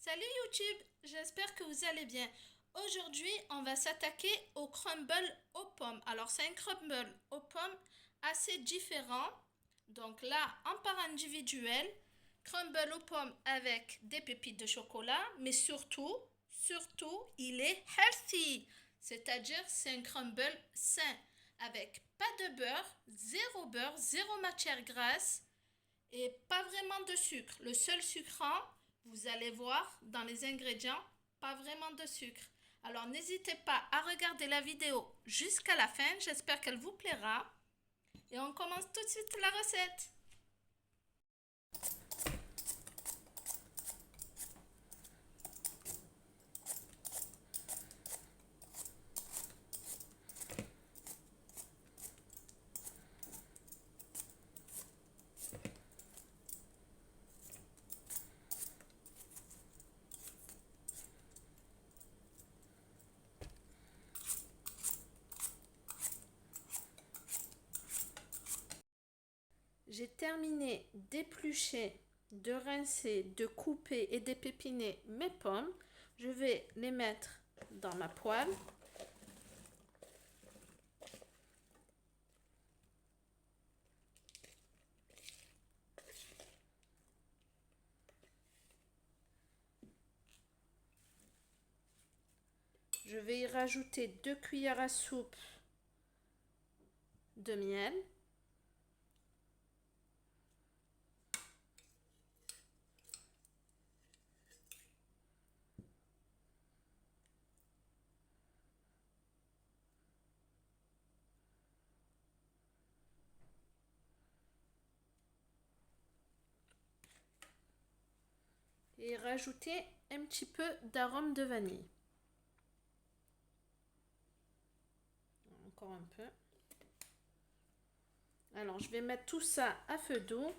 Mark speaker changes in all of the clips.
Speaker 1: Salut YouTube, j'espère que vous allez bien. Aujourd'hui, on va s'attaquer au crumble aux pommes. Alors, c'est un crumble aux pommes assez différent. Donc là, en part individuelle, crumble aux pommes avec des pépites de chocolat, mais surtout, il est healthy. C'est-à-dire, c'est un crumble sain avec pas de beurre, zéro matière grasse et pas vraiment de sucre. Le seul sucrant, vous allez voir dans les ingrédients, pas vraiment de sucre. Alors n'hésitez pas à regarder la vidéo jusqu'à la fin, j'espère qu'elle vous plaira. Et on commence tout de suite la recette. J'ai terminé d'éplucher, de rincer, de couper et d'épépiner mes pommes. Je vais les mettre dans ma poêle. Je vais y rajouter 2 cuillères à soupe de miel. Et rajouter un petit peu d'arôme de vanille. Encore un peu. Alors, je vais mettre tout ça à feu doux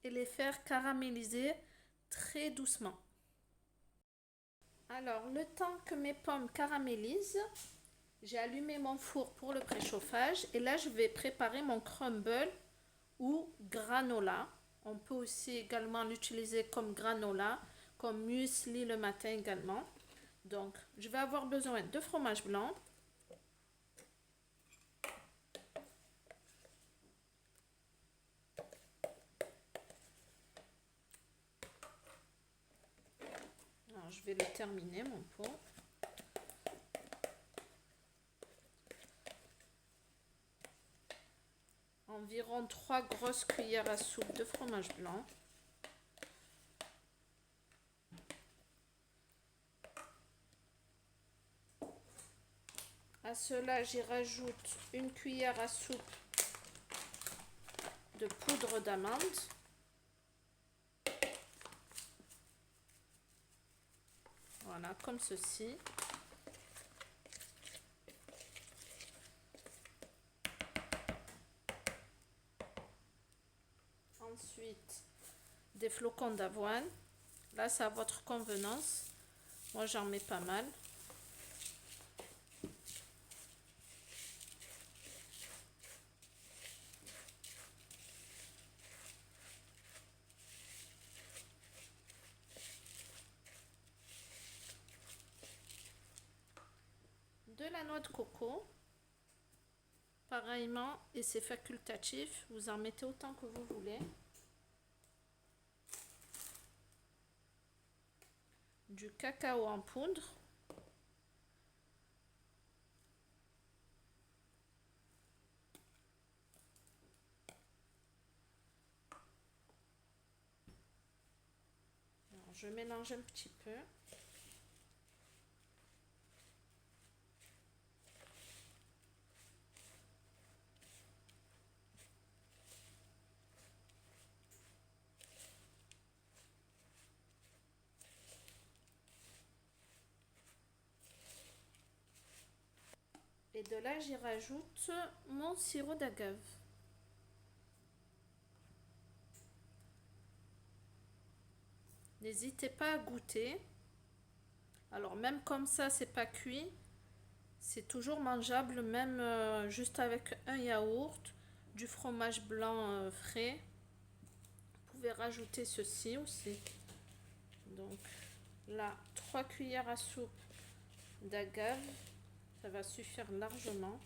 Speaker 1: et les faire caraméliser très doucement. Alors, le temps que mes pommes caramélisent, j'ai allumé mon four pour le préchauffage et là, je vais préparer mon crumble ou granola. On peut aussi également l'utiliser comme granola, comme muesli le matin également. Donc, je vais avoir besoin de fromage blanc, alors, je vais le terminer mon pot. Environ 3 grosses cuillères à soupe de fromage blanc. À cela, j'y rajoute une cuillère à soupe de poudre d'amande. Voilà, comme ceci. Ensuite, des flocons d'avoine. Là, c'est à votre convenance. Moi, j'en mets pas mal. De la noix de coco. Pareillement, et c'est facultatif, vous en mettez autant que vous voulez. Du cacao en poudre. Alors, je mélange un petit peu. Et de là, j'y rajoute mon sirop d'agave. N'hésitez pas à goûter. Alors même comme ça, c'est pas cuit. C'est toujours mangeable, même juste avec un yaourt, du fromage blanc frais. Vous pouvez rajouter ceci aussi. Donc,
Speaker 2: Là, 3 cuillères à soupe d'agave, ça va suffire largement.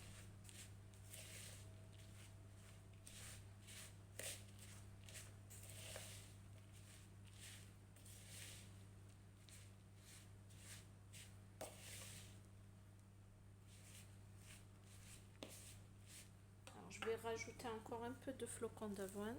Speaker 2: Alors, je vais rajouter encore un peu de flocons d'avoine.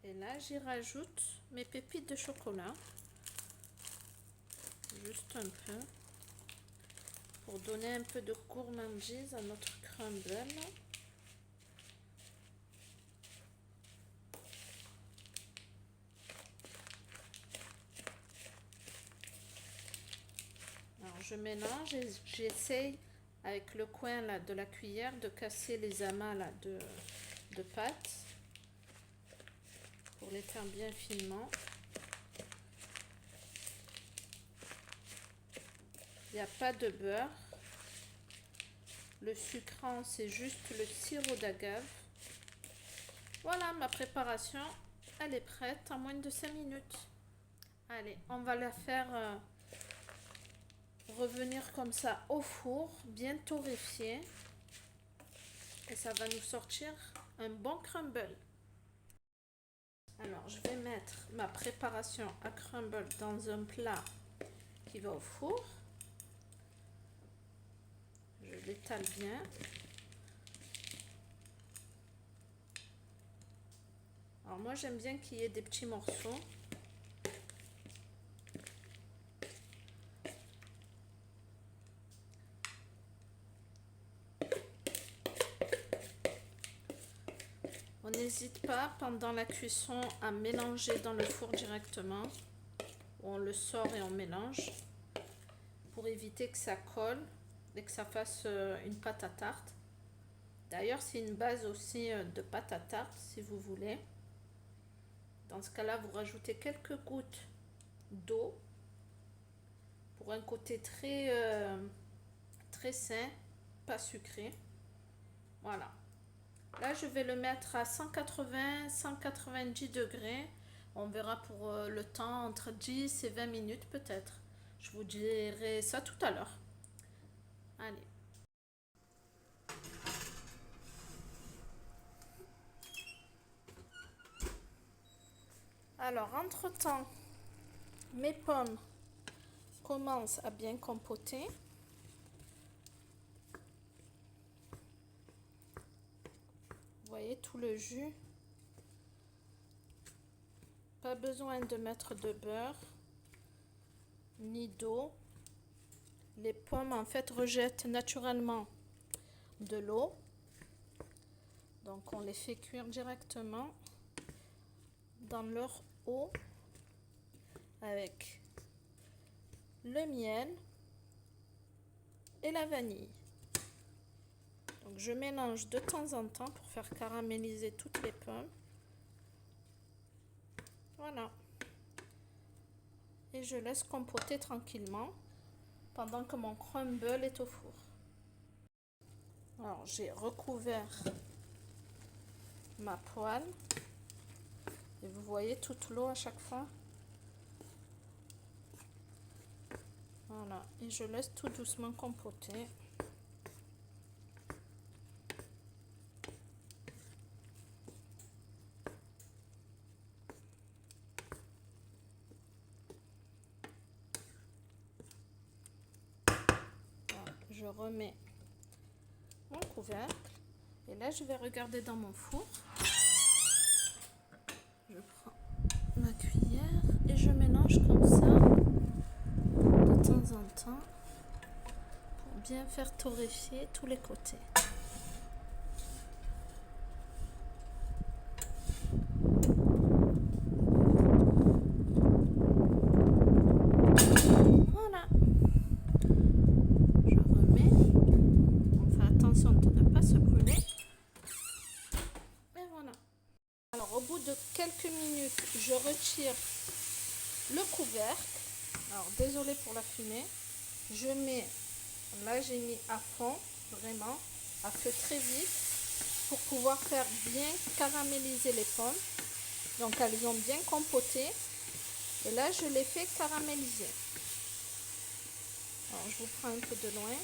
Speaker 2: Et là, j'y rajoute mes pépites de chocolat. Juste un peu. Pour donner un peu de gourmandise à notre crumble. Alors, je mélange et j'essaye avec le coin là, de la cuillère de casser les amas là, de pâte. Pour les faire bien finement. Il n'y a pas de beurre. Le sucrant, c'est juste le sirop d'agave. Voilà, ma préparation, elle est prête en moins de 5 minutes. Allez, on va la faire revenir comme ça au four, bien torréfié. Et ça va nous sortir un bon crumble. Alors, je vais mettre ma préparation à crumble dans un plat qui va au four. Je l'étale bien. Alors, moi, j'aime bien qu'il y ait des petits morceaux. On n'hésite pas pendant la cuisson à mélanger dans le four directement. On le sort et on mélange pour éviter que ça colle et que ça fasse une pâte à tarte. D'ailleurs, c'est une base aussi de pâte à tarte si vous voulez. Dans ce cas-là, vous rajoutez quelques gouttes d'eau pour un côté très sain, pas sucré. Voilà. Là, je vais le mettre à 180-190 degrés. On verra pour le temps entre 10 et 20 minutes peut-être. Je vous dirai ça tout à l'heure. Allez. Alors, entre-temps, mes pommes commencent à bien compoter. Vous voyez tout le jus. Pas besoin de mettre de beurre ni d'eau. Les pommes en fait rejettent naturellement de l'eau. Donc on les fait cuire directement dans leur eau avec le miel et la vanille. Donc je mélange de temps en temps pour faire caraméliser toutes les pommes. Voilà. Et je laisse compoter tranquillement pendant que mon crumble est au four. Alors j'ai recouvert ma poêle et vous voyez toute l'eau à chaque fois. Voilà, et je laisse tout doucement compoter. Voilà, je remets mon couvercle et là je vais regarder dans mon four. Je prends ma cuillère et je mélange comme ça de temps en temps pour bien faire torréfier tous les côtés. Voilà. Je remets. On fait attention de ne pas se brûler. Et voilà. je retire le couvercle. Alors, désolé pour la fumée. Je mets, là j'ai mis à fond, vraiment, à feu très vite, pour pouvoir faire bien caraméliser les pommes. Donc, elles ont bien compoté. Et là, je les fais caraméliser. Alors, je vous prends un peu de loin.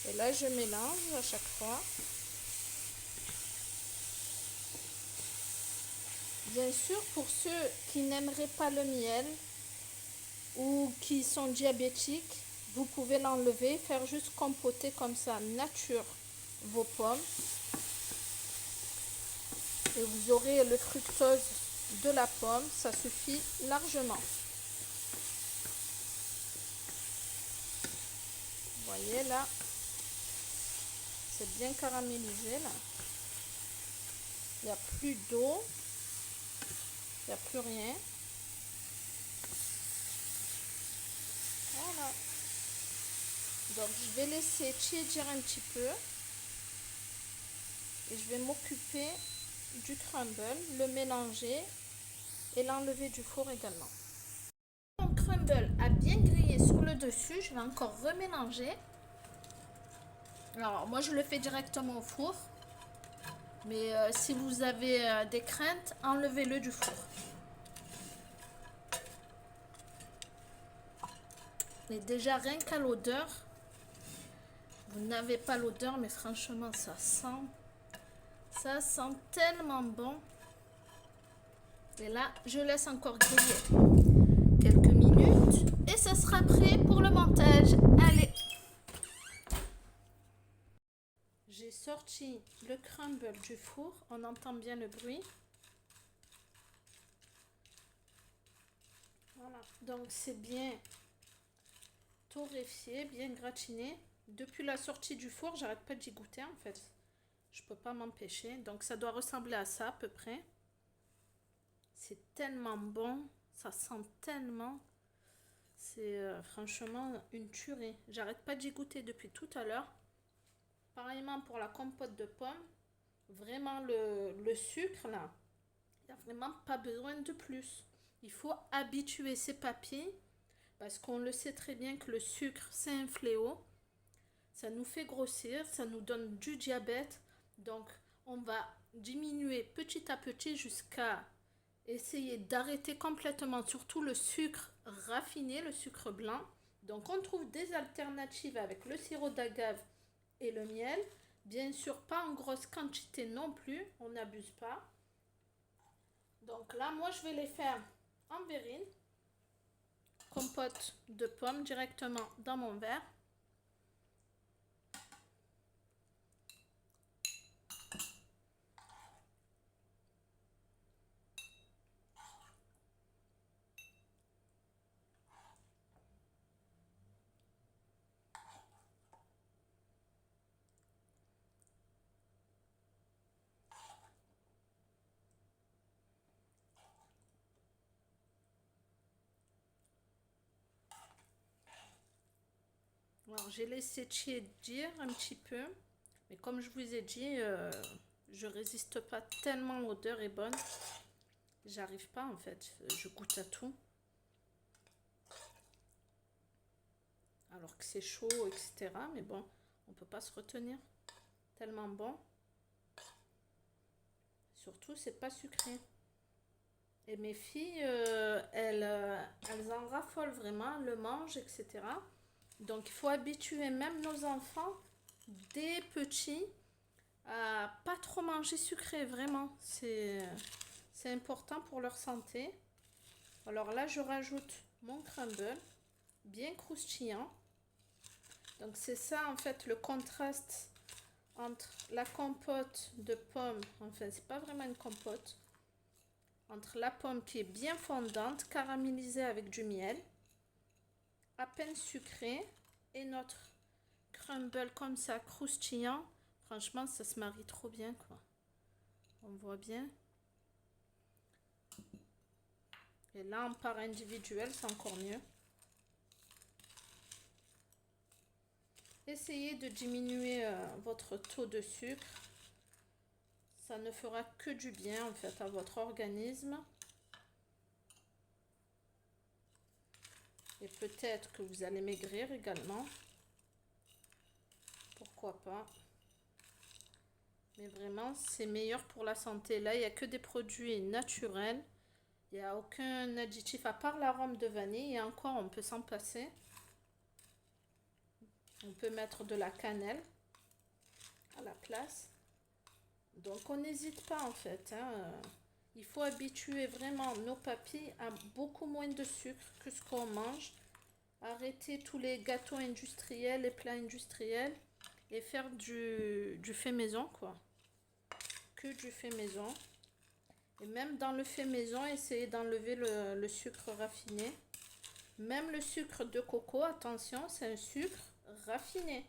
Speaker 2: Et là, je mélange à chaque fois. Bien sûr, pour ceux qui n'aimeraient pas le miel ou qui sont diabétiques, vous pouvez l'enlever, faire juste compoter comme ça, nature, vos pommes. Et vous aurez le fructose de la pomme, ça suffit largement. Vous voyez là, c'est bien caramélisé là. Il n'y a plus d'eau, il n'y a plus rien. Voilà. Donc je vais laisser tiédir un petit peu et je vais m'occuper du crumble, le mélanger et l'enlever du four également. Mon crumble a bien grillé sur le dessus, je vais encore remélanger. Alors moi je le fais directement au four, mais si vous avez des craintes, enlevez-le du four. Et déjà rien qu'à l'odeur, vous n'avez pas l'odeur, mais franchement ça sent tellement bon. Et là je laisse encore griller quelques minutes et ce sera prêt pour le montage. Allez, j'ai sorti le crumble du four, on entend bien le bruit. Voilà, donc c'est bien torréfié, bien gratiné. Depuis la sortie du four, j'arrête pas d'y goûter en fait. Je peux pas m'empêcher. Donc ça doit ressembler à ça à peu près. C'est tellement bon, ça sent tellement. C'est franchement une tuerie. J'arrête pas d'y goûter depuis tout à l'heure. Pareillement pour la compote de pommes. Vraiment le sucre là, il n'y a vraiment pas besoin de plus. Il faut habituer ses papilles parce qu'on le sait très bien que le sucre c'est un fléau. Ça nous fait grossir, ça nous donne du diabète. Donc on va diminuer petit à petit jusqu'à essayer d'arrêter complètement, surtout le sucre raffiné, le sucre blanc. Donc on trouve des alternatives avec le sirop d'agave et le miel. Bien sûr, pas en grosse quantité non plus, on n'abuse pas. Donc là, moi, je vais les faire en verrine. Compote de pommes directement dans mon verre. Alors, j'ai laissé tiédir un petit peu. Mais comme je vous ai dit, je résiste pas tellement, l'odeur est bonne. J'arrive pas en fait, je goûte à tout. Alors que c'est chaud, etc. Mais bon, on peut pas se retenir. Tellement bon. Surtout, c'est pas sucré. Et mes filles, elles en raffolent vraiment, elles le mangent, etc. Donc, il faut habituer même nos enfants, des petits, à pas trop manger sucré, vraiment. C'est important pour leur santé. Alors là, je rajoute mon crumble, bien croustillant. Donc, c'est ça, en fait, le contraste entre la compote de pommes, enfin, c'est pas vraiment une compote, entre la pomme qui est bien fondante, caramélisée avec du miel, à peine sucré, et notre crumble comme ça, croustillant. Franchement, ça se marie trop bien, quoi. On voit bien. Et là, en part individuelle, c'est encore mieux. Essayez de diminuer votre taux de sucre. Ça ne fera que du bien en fait à votre organisme. Et peut-être que vous allez maigrir également. Pourquoi pas. Mais vraiment, c'est meilleur pour la santé. Là, il n'y a que des produits naturels. Il n'y a aucun additif à part l'arôme de vanille. Et encore, on peut s'en passer. On peut mettre de la cannelle à la place. Donc, on n'hésite pas en fait. Il faut habituer vraiment nos papilles à beaucoup moins de sucre que ce qu'on mange. Arrêter tous les gâteaux industriels, les plats industriels. Et faire du fait maison, quoi. Que du fait maison. Et même dans le fait maison, essayez d'enlever le sucre raffiné. Même le sucre de coco, attention, c'est un sucre raffiné.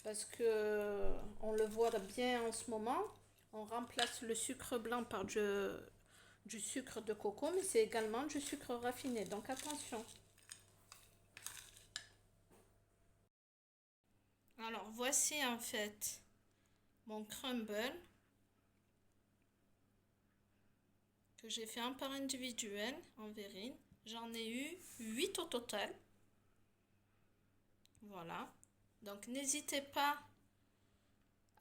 Speaker 2: Parce que on le voit bien en ce moment. On remplace le sucre blanc par du sucre de coco, mais c'est également du sucre raffiné. Donc attention. Alors voici en fait mon crumble que j'ai fait un par individuel en verrine. J'en ai eu 8 au total. Voilà. Donc n'hésitez pas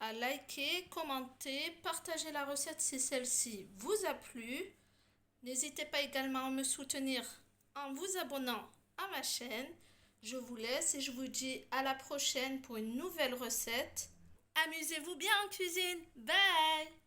Speaker 2: à liker, commenter, partager la recette si celle-ci vous a plu. N'hésitez pas également à me soutenir en vous abonnant à ma chaîne. Je vous laisse et je vous dis à la prochaine pour une nouvelle recette. Amusez-vous bien en cuisine. Bye!